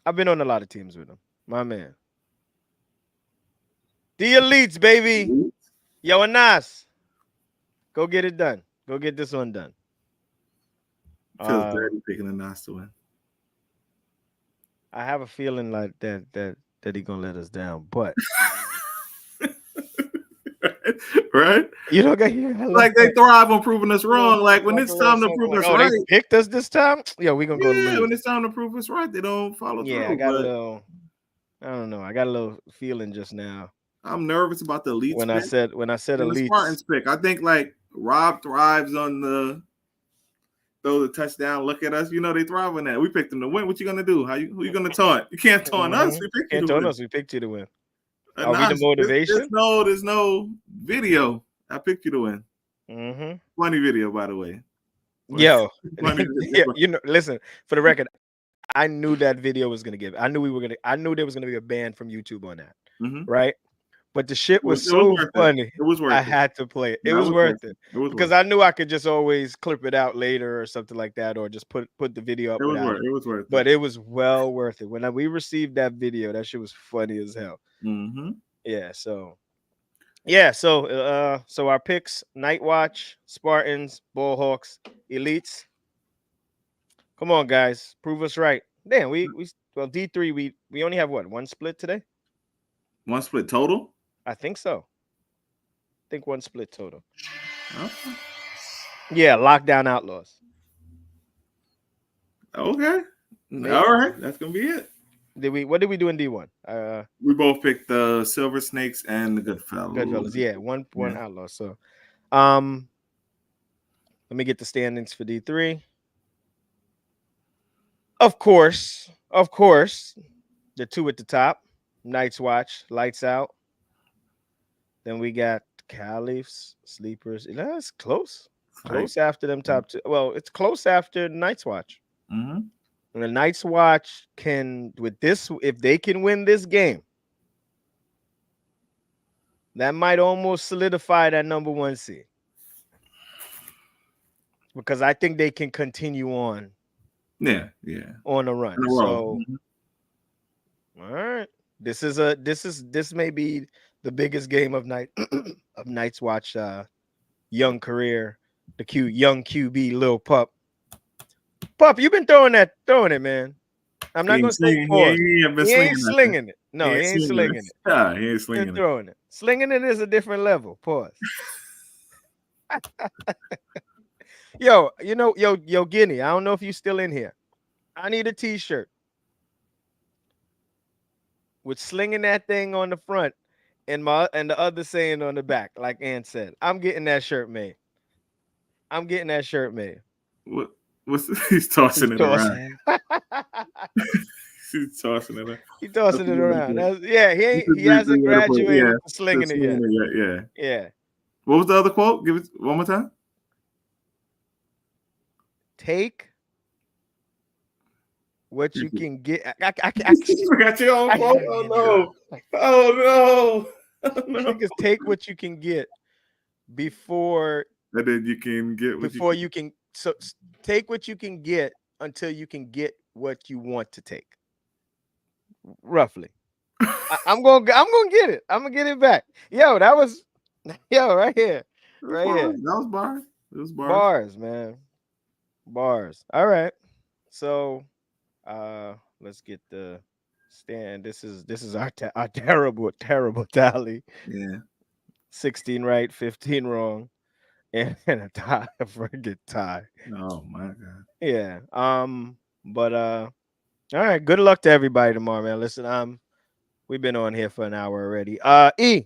I've been on a lot of teams with him. My man. The elites, baby. Yo, Anas. Go get it done. Go get this one done. Feels dirty picking a Nas to win. I have a feeling like that he gonna let us down, but right? you don't get like they thrive on proving us wrong. Like when it's time to prove us right, they picked us this time. Yeah, we gonna go lose. When it's time to prove us right, they don't follow through. I got a little. I don't know. I got a little feeling just now. I'm nervous about the elites. When I said and elites, the Spartans pick. I think like Rob thrives on the throw the touchdown. Look at us. They thrive on that. We picked them to win. What you gonna do? Who you gonna taunt? You can't taunt us. We picked you to win. us. We picked you to win. Are we the motivation? There's no video. I picked you to win. Funny video, by the way. Yo, listen, for the record, I knew that video was gonna give. I knew there was gonna be a ban from YouTube on that. Right? But the shit was so funny. It was worth it. I had to play it. It was worth it. Because I knew I could just always clip it out later or something like that, or just put the video up. It was worth it. But it was well worth it. When we received that video, that shit was funny as hell. Yeah. So our picks: Night Watch, Spartans, Bullhawks, Elites. Come on, guys, prove us right. Damn, D3 we only have one split today. One split total? I think so. I think one split total. Okay. Yeah, Lockdown Outlaws. Okay. Maybe. All right. That's gonna be it. What did we do in D1? We both picked the Silver Snakes and the Goodfellas. Goodfellas, yeah. One outlaw. So let me get the standings for D3. Of course, the two at the top. Night's Watch, Lights Out. Then we got Caliphs, Sleepers. That's close. Close after them top two. Well, it's close after Night's Watch. And the Night's Watch can, with this, if they can win this game, that might almost solidify that number 1 seed. Because I think they can continue on. Yeah. On a run. So, all right. This may be the biggest game of night of Night's Watch young career. The young QB Lil Pup. Pup, you've been throwing it, man. I'm He not ain't gonna say slinging. pause. He ain't been He ain't slinging nothing. slinging it. He No, he ain't ain't slinging it. slinging it. Yeah, he ain't He's slinging it. throwing it. Slinging it is a different level. Pause. Yo, yo, Guinea. I don't know if you still in here. I need a T-shirt with slinging that thing on the front and the other saying on the back, like Ann said. I'm getting that shirt made. I'm getting that shirt made. What? He's tossing He's it around. tossing. He's tossing it around. He tossing it around. Yeah, he hasn't graduated to slinging it yet. Yeah. Yeah. What was the other quote? Give it one more time. Take what you can get. You forgot your own quote? Oh no. Oh no. Niggas take what you can get before And then you can get what you can. So take what you can get until you can get what you want to take. Roughly. I'm gonna get it. I'm gonna get it back. Yo, that was right here. Right here. That was bars. It was bars. Bars, man. Bars. All right. So let's get the stand. This is our terrible tally. Yeah. 16 right, 15 wrong, and a tie, a friggin' tie. Oh my god. Yeah. But all right, good luck to everybody tomorrow, man. Listen, we've been on here for an hour already. E.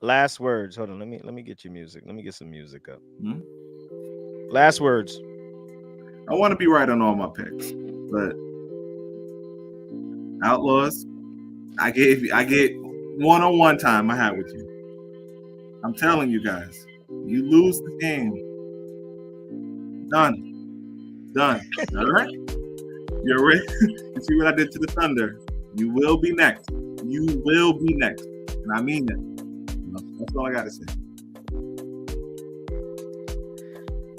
Last words. Hold on, let me get your music. Let me get some music up. Last words. I want to be right on all my picks, but Outlaws, I get one-on-one time I had with you. I'm telling you guys, you lose the game. Done. All right? You're ready? You see what I did to the Thunder? You will be next. You will be next. And I mean it. That's all I got to say.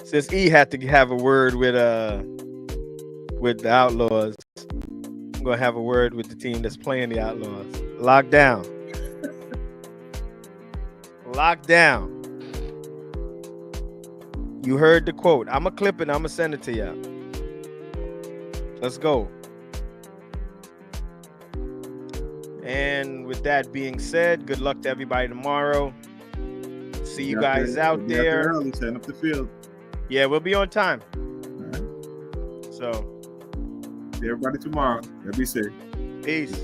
Since E had to have a word with the Outlaws, I'm gonna have a word with the team that's playing the Outlaws. Lock down. Lock down. You heard the quote. I'm gonna clip it. I'm gonna send it to y'all. Let's go. And with that being said, good luck to everybody tomorrow. See you guys out there. Early, setting up the field. Yeah, we'll be on time. All right. So, see everybody tomorrow. Y'all be safe. Peace.